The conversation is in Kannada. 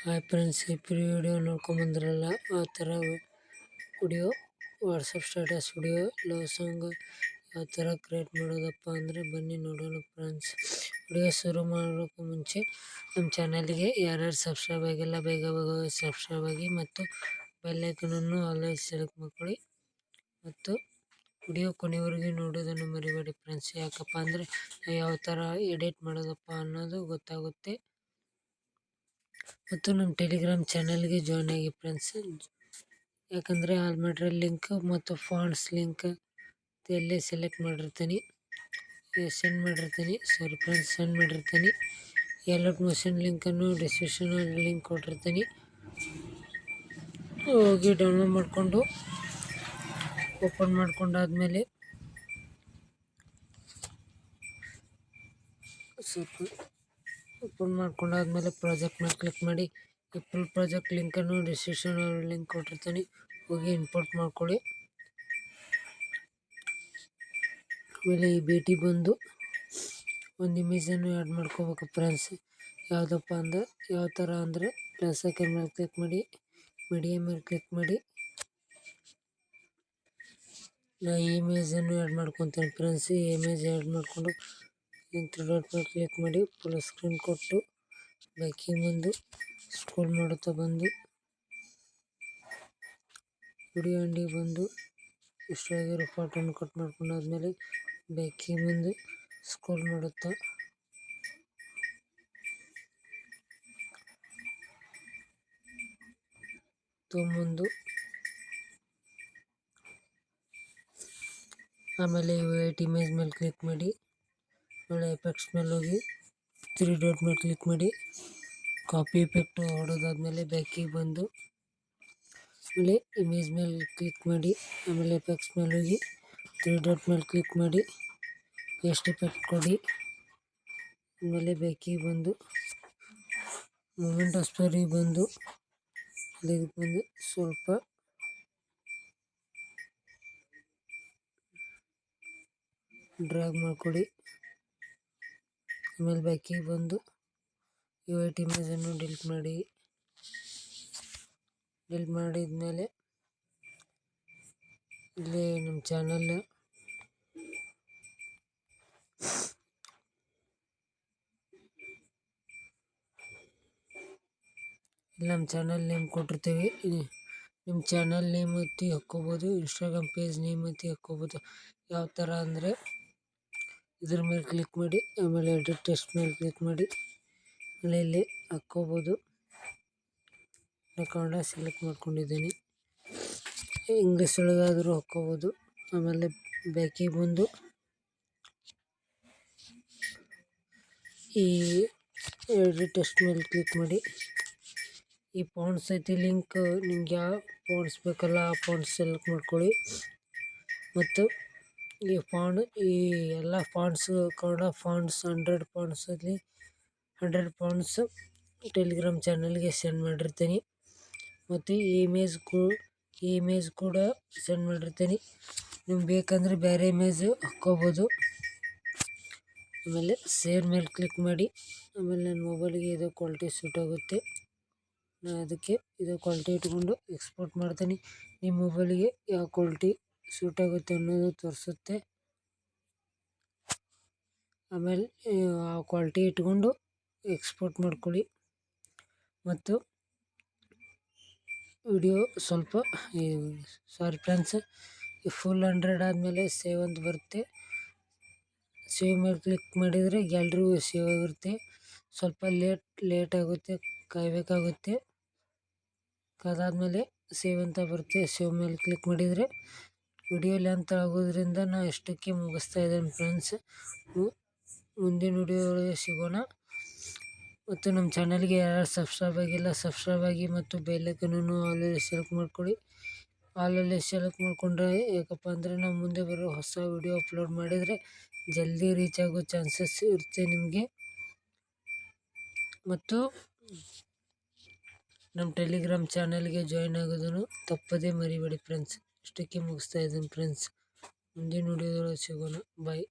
ಹಾಯ್ ಫ್ರೆಂಡ್ಸ್, ಈ ವಿಡಿಯೋ ನೋಡ್ಕೊಂಬಂದ್ರಲ್ಲ, ಆ ಥರ video WhatsApp status video love song ಯಾವ ಥರ ಕ್ರಿಯೇಟ್ ಮಾಡೋದಪ್ಪ ಅಂದರೆ ಬನ್ನಿ ನೋಡೋಣ ಫ್ರೆಂಡ್ಸ್. ವಿಡಿಯೋ ಶುರು ಮಾಡೋಕ್ಕೂ ಮುಂಚೆ ನಮ್ಮ ಚಾನಲ್ಗೆ ಯಾರ್ಯಾರು ಸಬ್ಸ್ಕ್ರೈಬ್ ಆಗಿಲ್ಲ ಬೇಗ ಸಬ್ಸ್ಕ್ರೈಬ್ ಆಗಿ ಮತ್ತು ಬೆಲ್ಲೈಕನನ್ನು ಆಲ್ವೇಸ್ ಸೆಲೆಕ್ಟ್ ಮಾಡ್ಕೊಳ್ಳಿ ಮತ್ತು ವಿಡಿಯೋ ಕೊನೆವರೆಗೂ ನೋಡೋದನ್ನು ಮರಿಬೇಡಿ ಫ್ರೆಂಡ್ಸ್. ಯಾಕಪ್ಪ ಅಂದರೆ ಯಾವ ಥರ ಎಡಿಟ್ ಮಾಡೋದಪ್ಪ ಅನ್ನೋದು ಗೊತ್ತಾಗುತ್ತೆ. ಮತ್ತು ನಮ್ಮ ಟೆಲಿಗ್ರಾಮ್ ಚಾನಲ್ಗೆ ಜಾಯ್ನ್ ಆಗಿ ಫ್ರೆಂಡ್ಸ್. ಯಾಕಂದರೆ ಆಲ್ ಮೆಟೀರಿಯಲ್ ಲಿಂಕ್ ಮತ್ತು ಫಾಂಟ್ಸ್ ಲಿಂಕ್ ಎಲ್ಲೇ ಸೆಲೆಕ್ಟ್ ಮಾಡಿರ್ತೀನಿ, ಸೆಂಡ್ ಮಾಡಿರ್ತೀನಿ. ಎಲ್ಲ ಮೋಷನ್ ಲಿಂಕನ್ನು ಡಿಸ್ಕ್ರಿಪ್ಷನಲ್ಲಿ ಲಿಂಕ್ ಕೊಟ್ಟಿರ್ತೀನಿ, ಹೋಗಿ ಡೌನ್ಲೋಡ್ ಮಾಡಿಕೊಂಡು ಓಪನ್ ಮಾಡ್ಕೊಂಡಾದ್ಮೇಲೆ ಪ್ರಾಜೆಕ್ಟ್ ಮೇಲೆ ಕ್ಲಿಕ್ ಮಾಡಿ. ಈ ಫುಲ್ ಪ್ರಾಜೆಕ್ಟ್ ಲಿಂಕನ್ನು ಡಿಸ್ಕ್ರಿಪ್ಷನಲ್ಲಿ ಲಿಂಕ್ ಕೊಟ್ಟಿರ್ತೀನಿ, ಹೋಗಿ ಇಂಪೋರ್ಟ್ ಮಾಡ್ಕೊಳ್ಳಿ. ಆಮೇಲೆ ಈ ಭೇಟಿ ಬಂದು ಒಂದು ಇಮೇಜನ್ನು ಆ್ಯಡ್ ಮಾಡ್ಕೋಬೇಕು ಫ್ರೆಂಡ್ಸ್. ಯಾವುದಪ್ಪ ಅಂದರೆ ಯಾವ ಥರ ಅಂದರೆ ಪ್ಲಸ್ ಐಕನ್ ಮೇಲೆ ಕ್ಲಿಕ್ ಮಾಡಿ, ಮೀಡಿಯಾ ಮೇಲೆ ಕ್ಲಿಕ್ ಮಾಡಿ. ನಾ ಈ ಇಮೇಜನ್ನು ಆ್ಯಡ್ ಮಾಡ್ಕೊತೀನಿ ಫ್ರೆಂಡ್ಸ್. ಈ ಇಮೇಜ್ ಆ್ಯಡ್ ಮಾಡಿಕೊಂಡು ತ್ರೀ ಡಾಟ್ ಮೇಲೆ ಕ್ಲಿಕ್ ಮಾಡಿ ಫುಲ್ ಸ್ಕ್ರೀನ್ ಕೊಟ್ಟು ಬ್ಯಾಕಿಗೆ ಬಂದು ಸ್ಕ್ರೋಲ್ ಮಾಡುತ್ತಾ ಬಂದು ವಿಡಿಯೋ ಎಂಡಿಗೆ ಬಂದು ಇಷ್ಟಾಗಿರೋ ಫೋಟೋನ ಕಟ್ ಮಾಡ್ಕೊಂಡಾದ್ಮೇಲೆ ಬ್ಯಾಕಿಗೆ ಬಂದು ಸ್ಕ್ರೋಲ್ ಮಾಡುತ್ತಾ ತೊಗೊಂಬಂದು ಆಮೇಲೆ ವೈಟ್ ಇಮೇಜ್ ಮೇಲೆ ಕ್ಲಿಕ್ ಮಾಡಿ, ಒಳ್ಳೆ ಎಫೆಕ್ಟ್ಸ್ ಮೇಲೆ ಹೋಗಿ ತ್ರೀ ಡಾಟ್ ಮೇಲೆ ಕ್ಲಿಕ್ ಮಾಡಿ ಕಾಪಿ ಎಫೆಕ್ಟ್ ಹೊಡೋದಾದ್ಮೇಲೆ ಬ್ಯಾಕಿಗೆ ಬಂದು ಆಮೇಲೆ ಇಮೇಜ್ ಮೇಲೆ ಕ್ಲಿಕ್ ಮಾಡಿ, ಆಮೇಲೆ ಎಫೆಕ್ಟ್ಸ್ ಮೇಲೆ ಹೋಗಿ ತ್ರೀ ಡಾಟ್ ಮೇಲೆ ಕ್ಲಿಕ್ ಮಾಡಿ ಪೇಸ್ಟ್ ಎಫೆಕ್ಟ್ ಕೊಡಿ. ಆಮೇಲೆ ಬ್ಯಾಕಿಗೆ ಬಂದು ಮೂಮೆಂಟ್ ಆಫ್ ಸ್ಟೋರಿಗೆ ಬಂದು ಅದಕ್ಕೆ ಬಂದು ಸ್ವಲ್ಪ ಡ್ರ್ಯಾಗ್ ಮಾಡಿಕೊಡಿ. ಆಮೇಲೆ ಬ್ಯಾಕಿಗೆ ಬಂದು ಈ ವೈಟ್ ಇಮೇಜನ್ನು ಡಿಲೀಟ್ ಮಾಡಿದ್ಮೇಲೆ ಇಲ್ಲಿ ನಮ್ಮ ಚಾನಲ್ ನೇಮ್ ಕೊಟ್ಟಿರ್ತೀವಿ. ನಿಮ್ಮ ಚಾನಲ್ ನೇಮ್ ಐತಿ ಹಾಕ್ಕೋಬೋದು, ಇನ್ಸ್ಟಾಗ್ರಾಮ್ ಪೇಜ್ ನೇಮ್ ಐತಿ ಹಾಕ್ಕೋಬೋದು. ಯಾವ ಥರ ಅಂದರೆ ಇದ್ರ ಮೇಲೆ ಕ್ಲಿಕ್ ಮಾಡಿ, ಆಮೇಲೆ ಎಡಿಟ್ ಟೆಕ್ಸ್ಟ್ ಮೇಲೆ ಕ್ಲಿಕ್ ಮಾಡಿ, ಆಮೇಲೆ ಇಲ್ಲಿ ಹಾಕ್ಕೋಬೋದು. ನಾನು ಕನ್ನಡ ಸೆಲೆಕ್ಟ್ ಮಾಡ್ಕೊಂಡಿದ್ದೀನಿ, ಇಂಗ್ಲೀಷ್ ಒಳಗಾದರೂ ಹಾಕ್ಕೋಬೋದು. ಆಮೇಲೆ ಬ್ಯಾಕಿಗೆ ಬಂದು ಈ ಎಡಿಟ್ ಟೆಕ್ಸ್ಟ್ ಮೇಲೆ ಕ್ಲಿಕ್ ಮಾಡಿ, ಈ ಫಾಂಟ್ಸ್ ಐತಿ ಲಿಂಕ್, ನಿಮ್ಗೆ ಯಾವ ಫಾಂಟ್ಸ್ ಬೇಕಲ್ಲ ಆ ಫಾಂಟ್ಸ್ ಸೆಲೆಕ್ಟ್ ಮಾಡ್ಕೊಳ್ಳಿ. ಮತ್ತು ಈ ಎಲ್ಲ fonts Kannada fonts 100 fonts Telegram ಚಾನಲ್ಗೆ ಸೆಂಡ್ ಮಾಡಿರ್ತೀನಿ. ಮತ್ತು ಈ ಇಮೇಜ್ ಕೂಡ ಸೆಂಡ್ ಮಾಡಿರ್ತೀನಿ. ನಿಮ್ಗೆ ಬೇಕಂದರೆ ಬೇರೆ ಇಮೇಜ್ ಹಾಕ್ಕೋಬೋದು. ಆಮೇಲೆ ಸೇವ್ ಮೇಲೆ ಕ್ಲಿಕ್ ಮಾಡಿ, ಆಮೇಲೆ ನನ್ನ ಮೊಬೈಲಿಗೆ ಇದು ಕ್ವಾಲಿಟಿ ಸೂಟ್ ಆಗುತ್ತೆ, ನಾನು ಅದಕ್ಕೆ ಇದು ಕ್ವಾಲಿಟಿ ಇಟ್ಕೊಂಡು ಎಕ್ಸ್ಪೋರ್ಟ್ ಮಾಡ್ತೀನಿ. ನಿಮ್ಮ ಮೊಬೈಲಿಗೆ ಯಾವ ಕ್ವಾಲಿಟಿ ಸೂಟ್ ಆಗುತ್ತೆ ಅನ್ನೋದು ತೋರಿಸುತ್ತೆ. ಆಮೇಲೆ ಆ ಕ್ವಾಲಿಟಿ ಇಟ್ಕೊಂಡು ಎಕ್ಸ್ಪೋರ್ಟ್ ಮಾಡ್ಕೊಳ್ಳಿ. ಮತ್ತು ವಿಡಿಯೋ ಸ್ವಲ್ಪ ಸಾರಿ ಫ್ರೆಂಡ್ಸ್, ಈ ಫುಲ್ 100 ಆದಮೇಲೆ ಸೇವ್ ಅಂತ ಬರುತ್ತೆ. ಸೇವ್ ಮೇಲೆ ಕ್ಲಿಕ್ ಮಾಡಿದರೆ ಗ್ಯಾಲ್ರಿಗೂ ಸೇವ್ ಆಗಿರುತ್ತೆ. ಸ್ವಲ್ಪ ಲೇಟ್ ಆಗುತ್ತೆ, ಕಾಯಬೇಕಾಗುತ್ತೆ. ಅದಾದಮೇಲೆ ಸೇವ್ ಅಂತ ಬರುತ್ತೆ. ಸೇವ್ ಮೇಲೆ ಕ್ಲಿಕ್ ಮಾಡಿದರೆ ವಿಡಿಯೋ ಲೆಂತ್ ಆಗೋದ್ರಿಂದ ನಾನು ಇಷ್ಟಕ್ಕೆ ಮುಗಿಸ್ತಾ ಇದ್ದೇನೆ ಫ್ರೆಂಡ್ಸ್. ಮುಂದಿನ ವಿಡಿಯೋಗಳಿಗೆ ಸಿಗೋಣ. ಮತ್ತು ನಮ್ಮ ಚಾನಲ್ಗೆ ಯಾರು ಸಬ್ಸ್ಕ್ರೈಬ್ ಆಗಿಲ್ಲ ಸಬ್ಸ್ಕ್ರೈಬ್ ಆಗಿ ಮತ್ತು ಬೆಲ್ಲೈಕನನ್ನು ಆಲಲ್ಲಿ ಸೆಲೆಕ್ಟ್ ಮಾಡ್ಕೊಳ್ಳಿ. ಆಲಲ್ಲಿ ಸೆಲೆಕ್ಟ್ ಮಾಡಿಕೊಂಡ್ರೆ ಯಾಕಪ್ಪ ಅಂದರೆ ನಾವು ಮುಂದೆ ಬರೋ ಹೊಸ ವಿಡಿಯೋ ಅಪ್ಲೋಡ್ ಮಾಡಿದರೆ ಜಲ್ದಿ ರೀಚ್ ಆಗೋ ಚಾನ್ಸಸ್ ಇರುತ್ತೆ ನಿಮಗೆ. ಮತ್ತು ನಮ್ಮ ಟೆಲಿಗ್ರಾಮ್ ಚಾನಲ್ಗೆ ಜಾಯ್ನ್ ಆಗೋದನ್ನು ತಪ್ಪದೇ ಮರಿಬೇಡಿ ಫ್ರೆಂಡ್ಸ್. ಇಷ್ಟಕ್ಕೆ ಮುಗಿಸ್ತಾ ಇದ್ದೀನಿ ಫ್ರೆಂಡ್ಸ್. ಮುಂದಿನ ವಿಡಿಯೋದೊಳಗೆ ಸಿಗೋಣ. ಬಾಯ್.